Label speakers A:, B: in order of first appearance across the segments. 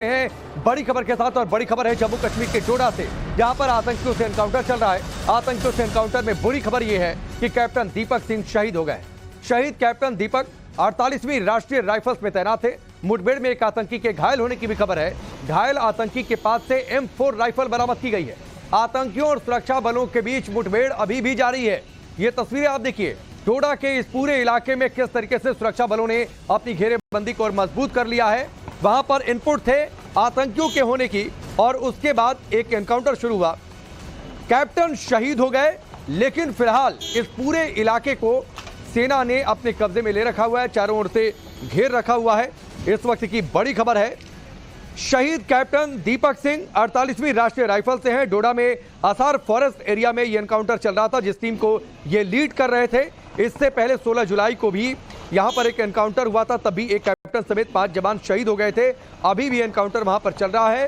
A: हैं बड़ी खबर के साथ। और बड़ी खबर है जम्मू कश्मीर के डोडा से, जहां पर आतंकियों से एनकाउंटर चल रहा है। आतंकियों से एनकाउंटर में बुरी खबर यह है कि कैप्टन दीपक सिंह शहीद हो गए। शहीद कैप्टन दीपक 48वीं राष्ट्रीय राइफल्स में तैनात थे। मुठभेड़ में एक आतंकी के घायल होने की भी खबर है। घायल आतंकी के पास से M4 राइफल बरामद की गई है। आतंकियों और सुरक्षा बलों के बीच मुठभेड़ अभी भी जारी है। ये तस्वीरें आप देखिए, डोडा के इस पूरे इलाके में किस तरीके से सुरक्षा बलों ने अपनी घेरेबंदी को और मजबूत कर लिया है। वहां पर इनपुट थे आतंकियों के होने की और उसके बाद एक एनकाउंटर शुरू हुआ। कैप्टन शहीद हो गए, लेकिन फिलहाल इस पूरे इलाके को सेना ने अपने कब्जे में ले रखा हुआ है, चारों ओर से घेर रखा हुआ है। इस वक्त की बड़ी खबर है, शहीद कैप्टन दीपक सिंह 48वीं राष्ट्रीय राइफल से हैं। डोडा में आसार फॉरेस्ट एरिया में यह एनकाउंटर चल रहा था, जिस टीम को ये लीड कर रहे थे। इससे पहले 16 जुलाई को भी यहां पर एक एनकाउंटर हुआ था, तभी एक कैप्टन समेत 5 जवान शहीद हो गए थे। अभी भी एनकाउंटर वहां पर चल रहा है।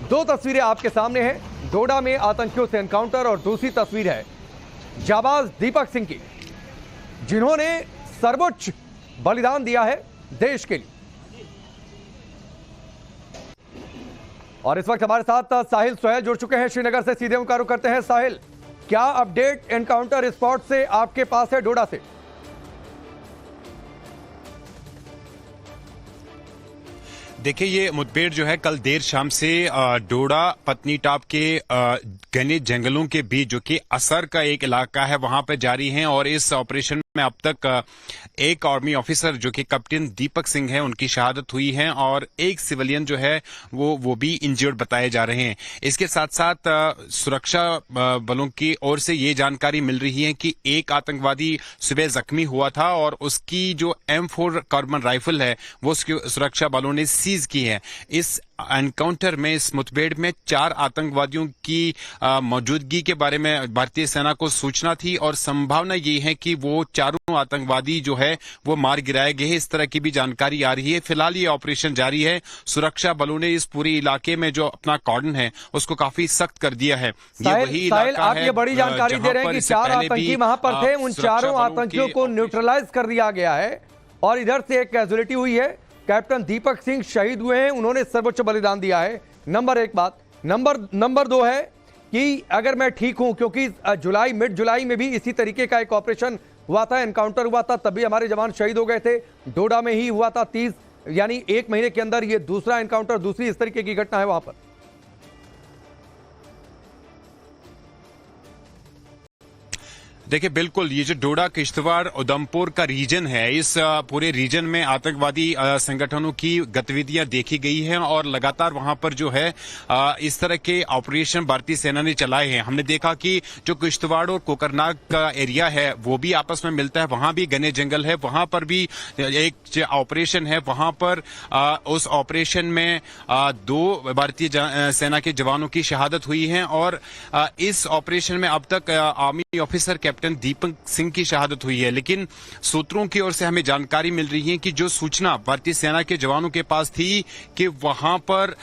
A: दो तस्वीरें आपके सामने हैं, डोडा में आतंकियों से एनकाउंटर और दूसरी तस्वीर है जाबाज दीपक सिंह की, जिन्होंने सर्वोच्च बलिदान दिया है देश के लिए। और इस वक्त हमारे साथ साहिल सोहेल जुड़ चुके हैं श्रीनगर से। सीधे उनका रुख करते हैं। साहिल, क्या अपडेट एनकाउंटर स्पॉट से आपके पास है डोडा से?
B: देखिए, ये मुठभेड़ जो है कल देर शाम से डोडा पत्नीटाप के घने जंगलों के बीच, जो कि असर का एक इलाका है, वहां पर जारी है। और इस ऑपरेशन में अब तक एक आर्मी ऑफिसर जो कि कैप्टन दीपक सिंह है, उनकी शहादत हुई है और एक सिविलियन जो है वो भी इंजर्ड बताए जा रहे हैं। इसके साथ साथ सुरक्षा बलों की ओर से ये जानकारी मिल रही है कि एक आतंकवादी सुबह जख्मी हुआ था और उसकी जो M4 कार्बन राइफल है वो उसकी सुरक्षा बलों ने सीज की है। इस एनकाउंटर में, इस मुठभेड़ में 4 आतंकवादियों की मौजूदगी के बारे में भारतीय सेना को सूचना थी और संभावना ये है कि वो चारों आतंकवादी जो है वो मार गिराए गए हैं। इस तरह की भी जानकारी आ रही है। फिलहाल ये ऑपरेशन जारी है। सुरक्षा बलों ने इस पूरे इलाके में जो अपना कॉर्डन है उसको काफी सख्त कर दिया है।
A: ये वही इलाका आप ये बड़ी जानकारी दे रहे हैं कि 4 आतंकी वहां पर थे, उन चारों आतंकियों को न्यूट्रलाइज कर दिया गया है और इधर से एक कैजुअलिटी हुई है। कैप्टन दीपक सिंह शहीद हुए हैं, उन्होंने सर्वोच्च बलिदान दिया है। नंबर 1 बात। नंबर 2 है कि अगर मैं ठीक हूं, क्योंकि मिड जुलाई में भी इसी तरीके का एक ऑपरेशन हुआ था, एनकाउंटर हुआ था, तभी हमारे जवान शहीद हो गए थे। डोडा में ही हुआ था 30, यानी 1 महीने के अंदर ये दूसरा एनकाउंटर, दूसरी इस तरीके की घटना है वहां पर।
B: देखिए, बिल्कुल ये जो डोडा, किश्तवाड़, उधमपुर का रीजन है, इस पूरे रीजन में आतंकवादी संगठनों की गतिविधियां देखी गई हैं और लगातार वहां पर जो है इस तरह के ऑपरेशन भारतीय सेना ने चलाए हैं। हमने देखा कि जो किश्तवाड़ और कोकरनाग का एरिया है वो भी आपस में मिलता है, वहां भी घने जंगल है, वहां पर भी एक ऑपरेशन है। वहां पर उस ऑपरेशन में 2 भारतीय सेना के जवानों की शहादत हुई है और इस ऑपरेशन में अब तक army officer captain Deepak Singh की शहादत हुई है। लेकिन सूत्रों की ओर से हमें जानकारी मिल रही है कि जो सूचना भारतीय सेना के जवानों के पास थी कि वहां पर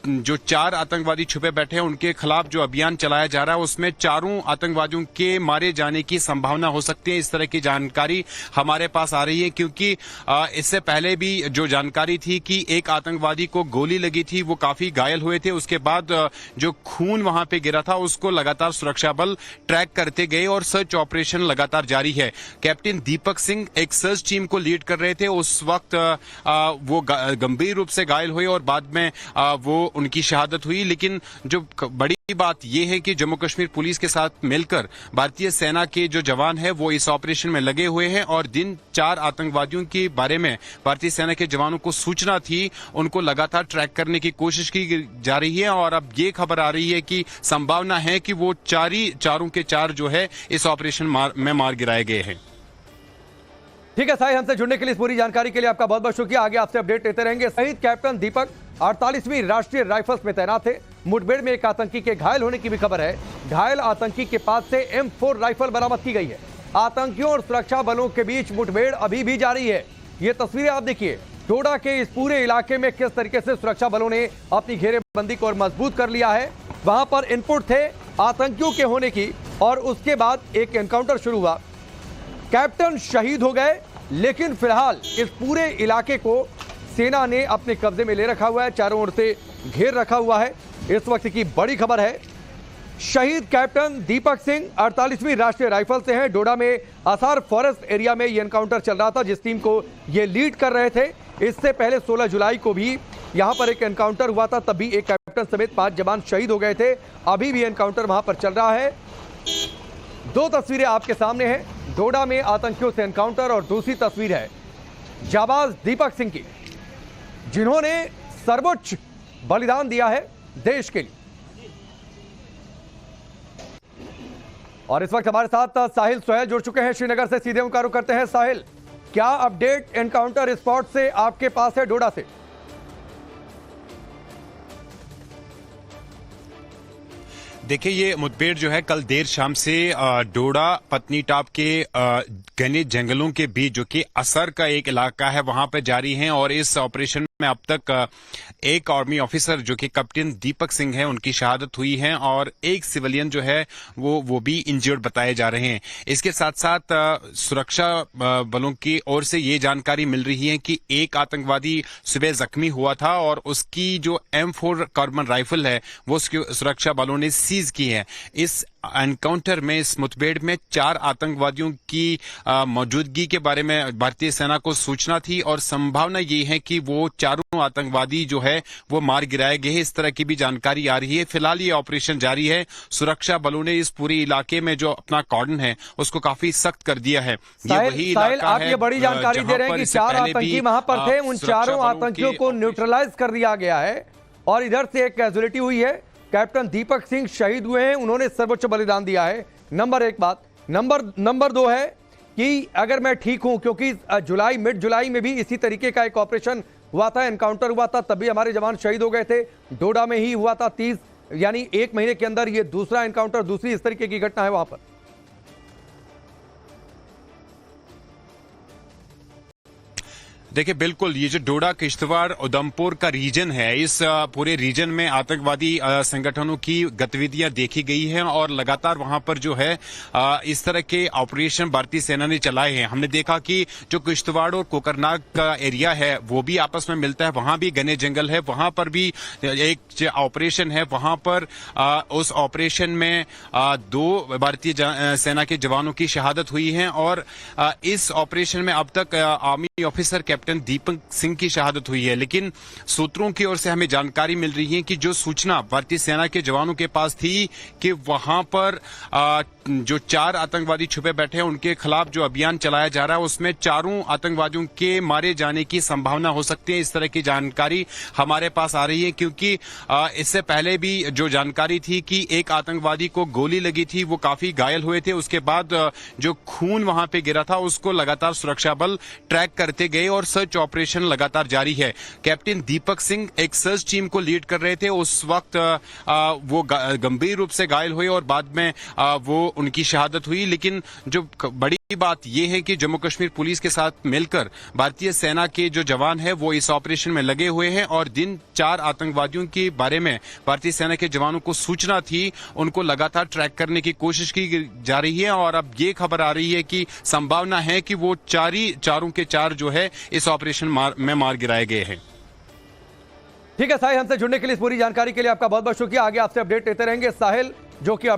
B: जो 4 आतंकवादी छुपे बैठे हैं उनके खिलाफ जो अभियान चलाया जा रहा है उसमें चारों आतंकवादियों के मारे जाने की संभावना हो सकती है। इस तरह की जानकारी हमारे पास आ रही है, क्योंकि इससे पहले भी जो जानकारी थी कि एक आतंकवादी को गोली लगी थी, वो काफी घायल हुए थे। उसके बाद जो खून वहां पे गिरा था उसको लगातार सुरक्षा बल ट्रैक करते गए और सर्च ऑपरेशन लगातार जारी है। कैप्टन दीपक सिंह एक सर्च टीम को लीड कर रहे थे। उस वक्त वो गंभीर रूप से घायल हुए और बाद में वो उनकी शहादत हुई। लेकिन जो बड़ी बात यह है कि जम्मू कश्मीर पुलिस के साथ मिलकर भारतीय सेना के जो जवान है वो इस ऑपरेशन में लगे हुए हैं और जिन 4 आतंकवादियों के बारे में भारतीय सेना के जवानों को सूचना थी उनको लगातार ट्रैक करने की कोशिश की जा रही है। और अब ये खबर आ रही है कि संभावना है कि वो चारों के 4 जो है इस ऑपरेशन में मार गिराए गए हैं।
A: ठीक है साहिल, हमसे जुड़ने के लिए, इस पूरी जानकारी के लिए आपका बहुत बहुत शुक्रिया। आगे आपसे अपडेट लेते रहेंगे। शहीद कैप्टन दीपक 48वीं राष्ट्रीय राइफल्स में तैनात थे। मुठभेड़ में एक आतंकी के घायल होने की भी खबर है। घायल आतंकी के पास से M4 राइफल बरामद की गई है। आतंकियों और सुरक्षा बलों के बीच मुठभेड़ अभी भी जारी है। ये तस्वीरें आप देखिए, डोडा के इस पूरे इलाके में किस तरीके से सुरक्षा बलों ने अपनी घेरेबंदी को और मजबूत कर लिया है। वहां पर इनपुट थे आतंकियों के होने की और उसके बाद एक एनकाउंटर शुरू हुआ। कैप्टन शहीद हो गए, लेकिन फिलहाल इस पूरे इलाके को सेना ने अपने कब्जे में ले रखा हुआ है, चारों ओर से घेर रखा हुआ है। इस वक्त की बड़ी खबर है, शहीद कैप्टन दीपक सिंह 48वीं राष्ट्रीय राइफल से हैं। डोडा में आसार फॉरेस्ट एरिया में यह एनकाउंटर चल रहा था, जिस टीम को ये लीड कर रहे थे। इससे पहले 16 जुलाई को भी यहां पर एक एनकाउंटर हुआ था, तब भी एक कैप्टन समेत 5 जवान शहीद हो गए थे। अभी भी एनकाउंटर वहां पर चल रहा है। दो तस्वीरें आपके सामने हैं, डोडा में आतंकियों से एनकाउंटर, और दूसरी तस्वीर है जाबाज दीपक सिंह की, जिन्होंने सर्वोच्च बलिदान दिया है देश के लिए। और इस वक्त हमारे साथ साहिल सोहेल जुड़ चुके हैं श्रीनगर से, सीधे उनका रुख करते हैं। साहिल, क्या अपडेट एनकाउंटर स्पॉट से आपके पास है डोडा से?
B: देखिए, ये मुठभेड़ जो है कल देर शाम से डोडा पत्नीटाप के घने जंगलों के बीच, जो कि असर का एक इलाका है, वहां पर जारी है। और इस ऑपरेशन में अब तक एक आर्मी ऑफिसर जो कि कैप्टन दीपक सिंह है, उनकी शहादत हुई है, और एक सिविलियन जो है वो भी इंजर्ड बताए जा रहे हैं। इसके साथ साथ सुरक्षा बलों की ओर से ये जानकारी मिल रही है कि एक आतंकवादी सुबह जख्मी हुआ था, और उसकी जो M4 कार्बन राइफल है वो उसकी सुरक्षा बलों ने सीज की है। इस एनकाउंटर में, इस मुठभेड़ में 4 आतंकवादियों की मौजूदगी के बारे में भारतीय सेना को सूचना थी, और संभावना ये है कि वो चारों आतंकवादी जो है वो मार गिराए गए। इस तरह की भी जानकारी आ रही है। फिलहाल ये ऑपरेशन जारी है। सुरक्षा बलों ने इस पूरे इलाके में जो अपना कॉर्डन है उसको काफी सख्त कर दिया है।
A: ये वही इलाका आप ये बड़ी जानकारी दे रहे हैं कि 4 आतंकी वहां पर थे, उन चारों आतंकियों को न्यूट्रलाइज कर दिया गया है, और इधर से एक कैजुअलिटी हुई है। कैप्टन दीपक सिंह शहीद हुए हैं, उन्होंने सर्वोच्च बलिदान दिया है। नंबर 1 बात। नंबर 2 है कि अगर मैं ठीक हूं, क्योंकि मिड जुलाई में भी इसी तरीके का एक ऑपरेशन हुआ था, एनकाउंटर हुआ था, तब भी हमारे जवान शहीद हो गए थे। डोडा में ही हुआ था 30, यानी 1 महीने के अंदर ये दूसरा एनकाउंटर, दूसरी इस तरीके की घटना है वहां पर।
B: देखिए, बिल्कुल ये जो डोडा किश्तवाड़ उधमपुर का रीजन है, इस पूरे रीजन में आतंकवादी संगठनों की गतिविधियां देखी गई हैं, और लगातार वहां पर जो है इस तरह के ऑपरेशन भारतीय सेना ने चलाए हैं। हमने देखा कि जो किश्तवाड़ और कोकरनाग का एरिया है वो भी आपस में मिलता है, वहां भी घने जंगल है, वहां पर भी एक ऑपरेशन है। वहां पर उस ऑपरेशन में 2 भारतीय सेना के जवानों की शहादत हुई है, और इस ऑपरेशन में अब तक army officer captain Deepak Singh की शहादत हुई है। लेकिन सूत्रों की ओर से हमें जानकारी मिल रही है कि जो सूचना भारतीय सेना के जवानों के पास थी कि वहां पर जो 4 आतंकवादी छुपे बैठे हैं, उनके खिलाफ जो अभियान चलाया जा रहा है उसमें चारों आतंकवादियों के मारे जाने की संभावना हो सकती है। इस तरह की जानकारी हमारे पास आ रही है, क्योंकि इससे पहले भी जो जानकारी थी कि एक आतंकवादी को गोली लगी थी, वो काफी घायल हुए थे। उसके बाद जो खून वहां पे गिरा था उसको लगातार सुरक्षा बल ट्रैक करते गए, और सर्च ऑपरेशन लगातार जारी है। कैप्टन दीपक सिंह एक सर्च टीम को लीड कर रहे थे। उस वक्त वो गंभीर रूप से घायल हुए, और बाद में वो उनकी शहादत हुई। लेकिन जो बड़ी बात यह है कि जम्मू कश्मीर पुलिस के साथ मिलकर भारतीय सेना के जो जवान हैं वो इस ऑपरेशन में लगे हुए हैं, और जिन 4 आतंकवादियों के बारे में भारतीय सेना के जवानों को सूचना थी उनको लगातार ट्रैक करने की कोशिश की जा रही है। और अब ये खबर आ रही है कि संभावना है कि वो चारों के 4 जो है इस ऑपरेशन में मार गिराए गए हैं।
A: ठीक है साहिल, हमसे जुड़ने के लिए, इस पूरी जानकारी के लिए आपका बहुत बहुत शुक्रिया। आगे आपसे अपडेट लेते रहेंगे साहिल, जो कि